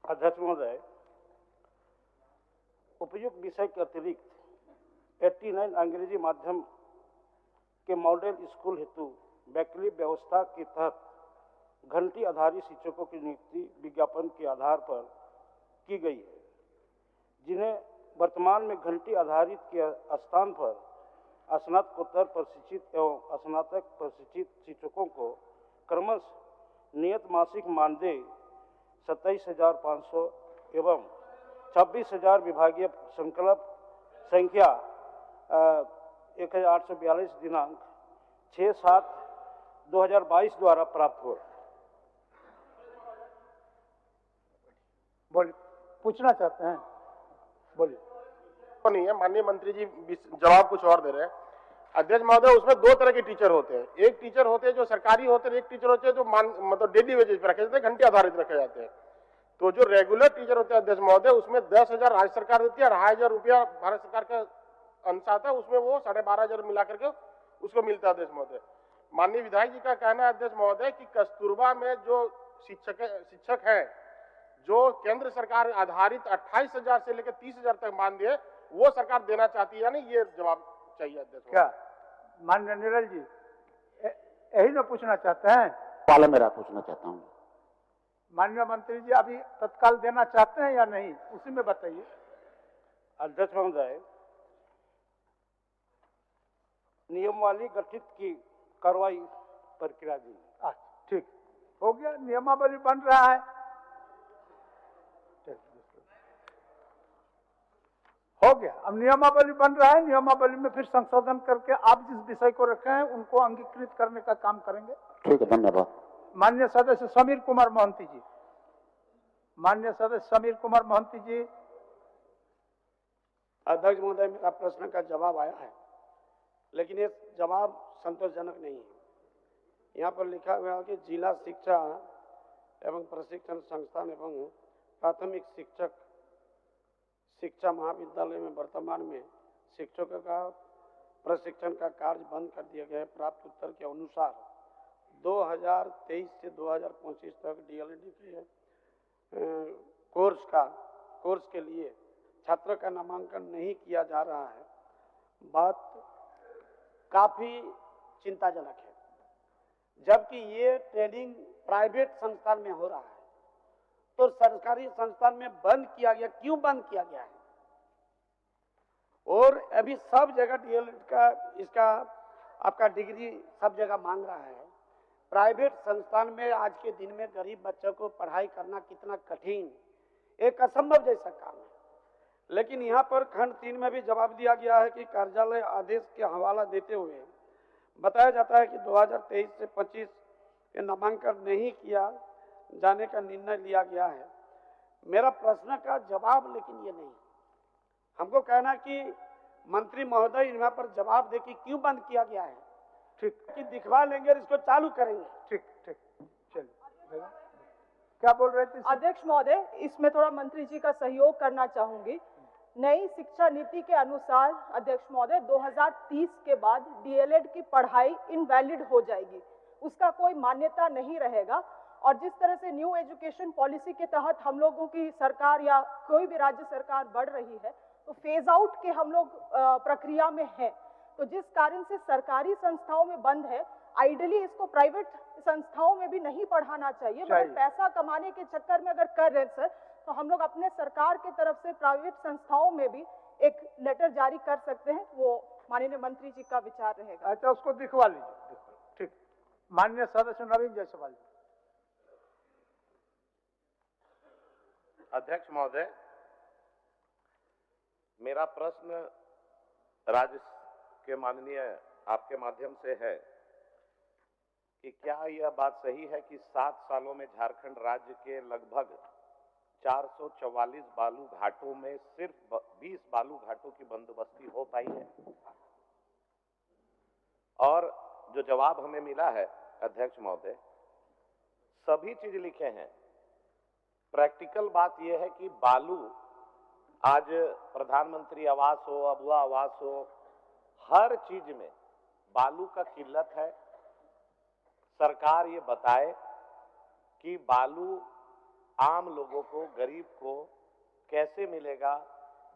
अध्यक्ष महोदय, उपयुक्त विषय के अतिरिक्त 89 अंग्रेजी माध्यम के मॉडल स्कूल हेतु वैकल्पिक व्यवस्था के तहत घंटी आधारित शिक्षकों की नियुक्ति विज्ञापन के आधार पर की गई है, जिन्हें वर्तमान में घंटी आधारित के स्थान पर स्नातकोत्तर प्रशिक्षित एवं स्नातक प्रशिक्षित शिक्षकों को क्रमशः नियत मासिक मानदेय 27,500 एवं 26,000 विभागीय संकल्प संख्या 1842 दिनांक 6/7/2022 द्वारा प्राप्त हुआ। बोलिए, पूछना चाहते हैं, बोलिए। नहीं है, माननीय मंत्री जी जवाब कुछ और दे रहे हैं। अध्यक्ष महोदय, उसमें दो तरह के टीचर होते हैं। एक टीचर होते हैं जो सरकारी होते हैं, एक टीचर होते हैं जो मतलब डेली वेजेस पे रखे जाते हैं, घंटे आधारित रखे जाते हैं। तो जो रेगुलर टीचर होते हैं अध्यक्ष महोदय, उसमें 10,000 राज्य सरकार देती है, 2,500 रुपया भारत सरकार का अंश आता है, उसमें वो 12,500 मिला करके उसको मिलता है अध्यक्ष महोदय। माननीय विधायक जी का कहना है अध्यक्ष महोदय कि कस्तूरबा में जो शिक्षक है जो केंद्र सरकार आधारित 28,000 से लेकर 30,000 तक मानदेय वो सरकार देना चाहती है, यानी ये जवाब चाहिए अध्यक्ष। क्या माननीय नीरल जी यही ना पूछना चाहते हैं? वाला मेरा पूछना चाहता हूँ। माननीय मंत्री जी अभी तत्काल देना चाहते हैं या नहीं, उसी में बताइए। अध्यक्ष महोदय, नियमावली गठित की कार्रवाई प्रक्रिया दी। ठीक हो गया, नियमावली बन रहा है। हो गया, अब नियमावली बन रहा है, नियमावली में फिर संशोधन करके आप जिस विषय को रखे हैं उनको अंगीकृत करने का काम करेंगे। ठीक है, धन्यवाद। माननीय सदस्य समीर कुमार मोहंती जी। माननीय सदस्य समीर कुमार मोहंती जी। अध्यक्ष महोदय, मेरा प्रश्न का जवाब आया है, लेकिन ये जवाब संतोषजनक नहीं है। यहाँ पर लिखा हुआ है कि जिला शिक्षा एवं प्रशिक्षण संस्थान एवं प्राथमिक शिक्षा महाविद्यालय में वर्तमान में शिक्षकों का प्रशिक्षण का कार्य बंद कर दिया गया है। प्राप्त उत्तर के अनुसार 2023 से 2025 तक डीएलएड के कोर्स के लिए छात्रों का नामांकन नहीं किया जा रहा है। बात काफी चिंताजनक है, जबकि ये ट्रेनिंग प्राइवेट संस्थान में हो रहा है, तो सरकारी संस्थान में बंद किया गया। क्यों बंद किया गया है? और अभी सब जगह डीएलएड का इसका आपका डिग्री सब जगह मांग रहा है। प्राइवेट संस्थान में आज के दिन में गरीब बच्चों को पढ़ाई करना कितना कठिन, एक असंभव जैसा काम है। लेकिन यहाँ पर खंड 3 में भी जवाब दिया गया है कि कार्यालय आदेश के हवाला देते हुए बताया जाता है कि 2023 से 25 के नामांकन नहीं किया जाने का निर्णय लिया गया है। मेरा प्रश्न का जवाब लेकिन ये नहीं, हमको कहना कि मंत्री महोदय यहाँ पर जवाब दे कि क्यों बंद किया गया है। ठीक, कि दिखवा लेंगे और इसको चालू करेंगे। ठीक ठीक, चलिए। क्या बोल रहे थे? अध्यक्ष महोदय, इसमें थोड़ा मंत्री जी का सहयोग करना चाहूंगी। नई शिक्षा नीति के अनुसार अध्यक्ष महोदय 2030 के बाद डीएलएड की पढ़ाई इनवैलिड हो जाएगी, उसका कोई मान्यता नहीं रहेगा। और जिस तरह से न्यू एजुकेशन पॉलिसी के तहत हम लोगों की सरकार या कोई भी राज्य सरकार बढ़ रही है, तो फेज आउट के हम लोग प्रक्रिया में हैं। तो जिस कारण से सरकारी संस्थाओं में बंद है, आइडियली इसको प्राइवेट संस्थाओं में भी नहीं पढ़ाना चाहिए। मगर पैसा कमाने के चक्कर में अगर कर रहे हैं सर, तो हम लोग अपने सरकार की तरफ से प्राइवेट संस्थाओं में भी एक लेटर जारी कर सकते हैं। वो माननीय मंत्री जी का विचार रहेगा। अच्छा, उसको दिखवा लीजिए। ठीक, माननीय सदस्य नवीन जायसवाल। अध्यक्ष महोदय, मेरा प्रश्न राज्य के माननीय आपके माध्यम से है कि क्या यह बात सही है कि 7 सालों में झारखंड राज्य के लगभग 444 बालू घाटों में सिर्फ 20 बालू घाटों की बंदोबस्ती हो पाई है? और जो जवाब हमें मिला है अध्यक्ष महोदय, सभी चीज लिखे हैं। प्रैक्टिकल बात यह है कि बालू आज प्रधानमंत्री आवास हो, अबुआ आवास हो, हर चीज में बालू का किल्लत है। सरकार ये बताए कि बालू आम लोगों को, गरीब को कैसे मिलेगा?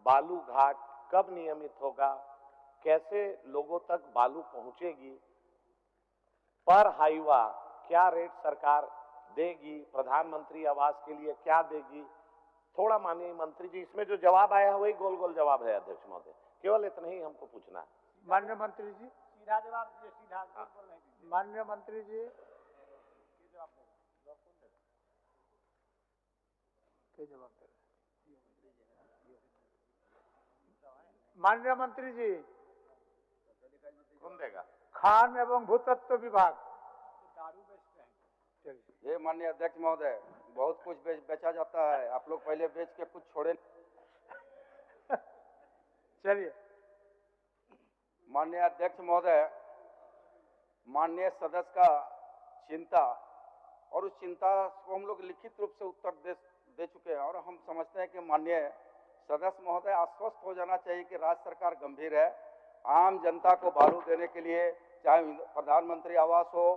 बालू घाट कब नियमित होगा? कैसे लोगों तक बालू पहुंचेगी? पर हाईवा क्या रेट सरकार देगी? प्रधानमंत्री आवास के लिए क्या देगी? थोड़ा माननीय मंत्री जी, इसमें जो जवाब आया है वही गोल गोल जवाब है अध्यक्ष महोदय, केवल इतना ही हमको पूछना है। माननीय मंत्री जी, सीधा जवाब दीजिए, सीधा बोल नहीं दीजिए। माननीय मंत्री जी, क्या जवाब दे रहे? माननीय मंत्री जी, कौन देगा? खान एवं भूतत्व विभाग। ये माननीय अध्यक्ष महोदय, बहुत कुछ बेचा जाता है, आप लोग पहले बेच के कुछ छोड़े। चलिए। माननीय अध्यक्ष महोदय, माननीय सदस्य का चिंता, और उस चिंता को हम लोग लिखित रूप से उत्तर दे चुके हैं, और हम समझते हैं कि माननीय सदस्य महोदय आश्वस्त हो जाना चाहिए कि राज्य सरकार गंभीर है। आम जनता को बालू देने के लिए, चाहे प्रधानमंत्री आवास हो,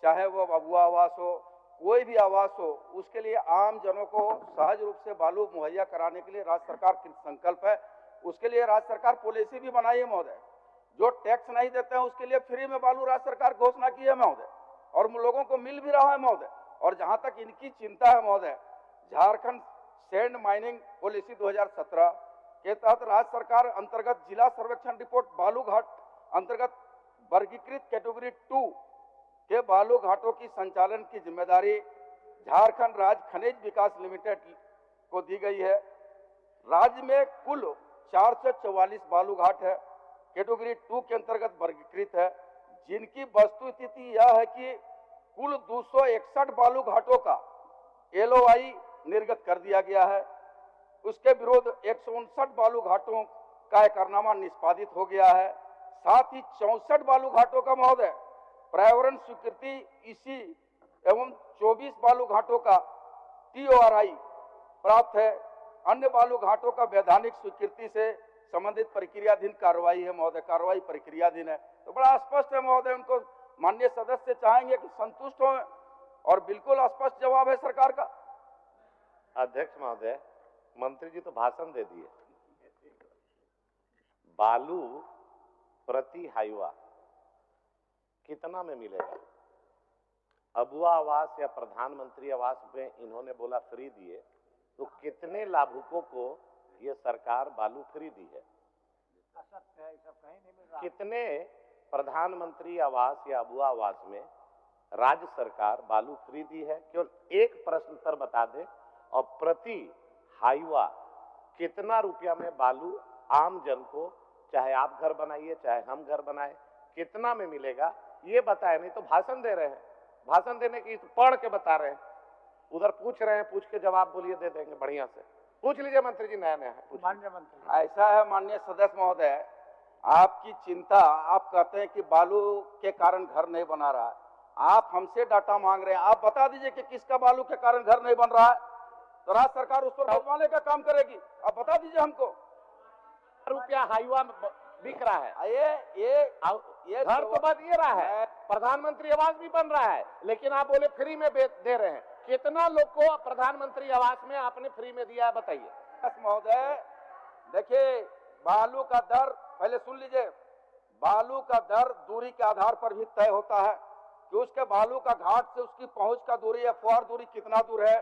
चाहे वो बबुआ आवास हो, कोई भी आवास हो, उसके लिए आम जनों को सहज रूप से बालू मुहैया कराने के लिए राज्य सरकार कृत संकल्प है। उसके लिए राज्य सरकार पॉलिसी भी बनाई है महोदय। जो टैक्स नहीं देते हैं उसके लिए फ्री में बालू राज्य सरकार घोषणा की है महोदय, और लोगों को मिल भी रहा है महोदय। और जहां तक इनकी चिंता है महोदय, झारखंड सैंड माइनिंग पॉलिसी 2017 के तहत राज्य सरकार अंतर्गत जिला सर्वेक्षण रिपोर्ट बालू घाट अंतर्गत वर्गीकृत कैटेगरी 2 के बालू घाटों की संचालन की जिम्मेदारी झारखंड राज्य खनिज विकास लिमिटेड को दी गई है। राज्य में कुल 444 बालू घाट है, कैटेगरी 2 के अंतर्गत वर्गीकृत है, जिनकी वस्तु स्थिति यह है कि कुल 261 बालू घाटों का LOI निर्गत कर दिया गया है। उसके विरोध 159 बालू घाटों का एकरारनामा निष्पादित हो गया है। साथ ही 64 बालू घाटों का महोदय पर्यावरण स्वीकृति इसी एवं 24 बालू घाटों का TORI प्राप्त है। अन्य बालू घाटों का वैधानिक स्वीकृति से संबंधित प्रक्रियाधीन कार्रवाई है महोदय, कार्रवाई प्रक्रियाधीन है। तो बड़ा स्पष्ट है महोदय, उनको माननीय सदस्य चाहेंगे कि संतुष्ट हो, और बिल्कुल स्पष्ट जवाब है सरकार का। अध्यक्ष महोदय, मंत्री जी तो भाषण दे दिए। बालू प्रति हाईवा कितना में मिलेगा? अबुआ आवास या प्रधानमंत्री आवास में इन्होंने बोला फ्री दिए, तो कितने लाभुकों को ये सरकार बालू फ्री दी है? कितने प्रधानमंत्री आवास या अबुआ आवास में राज्य सरकार बालू फ्री दी है? केवल एक प्रश्न पर बता दें, और प्रति हाईवा कितना रुपया में बालू आम जन को, चाहे आप घर बनाइए चाहे हम घर बनाए, कितना में मिलेगा ये बताए। नहीं तो भाषण दे रहे हैं, भाषण देने की पढ़ के बता रहे हैं, उधर पूछ रहे हैं, पूछ के जवाब बोलिए, दे देंगे बढ़िया से। पूछ लीजिए मंत्री जी, नया नया है। माननीय मंत्री, ऐसा है माननीय सदस्य महोदय, आपकी चिंता, आप कहते हैं कि बालू के कारण घर नहीं बना रहा है, आप हमसे डाटा मांग रहे हैं, आप बता दीजिए कि किसका बालू के कारण घर नहीं बन रहा है, तो राज्य सरकार उस पर भगवाने का काम करेगी। आप बता दीजिए हमको। रुपया हाईवा बिक रहा है, ये घर तो बन ये रहा है, प्रधानमंत्री आवास भी बन रहा है, लेकिन आप बोले फ्री में दे रहे हैं। कितना लोग को प्रधानमंत्री आवास में आपने फ्री में दिया है बताइए। महोदय देखिए, बालू का दर पहले सुन लीजिए, बालू का दर दूरी के आधार पर भी तय होता है कि उसके बालू का घाट से उसकी पहुंच का दूरी या फुहार दूरी कितना दूर है।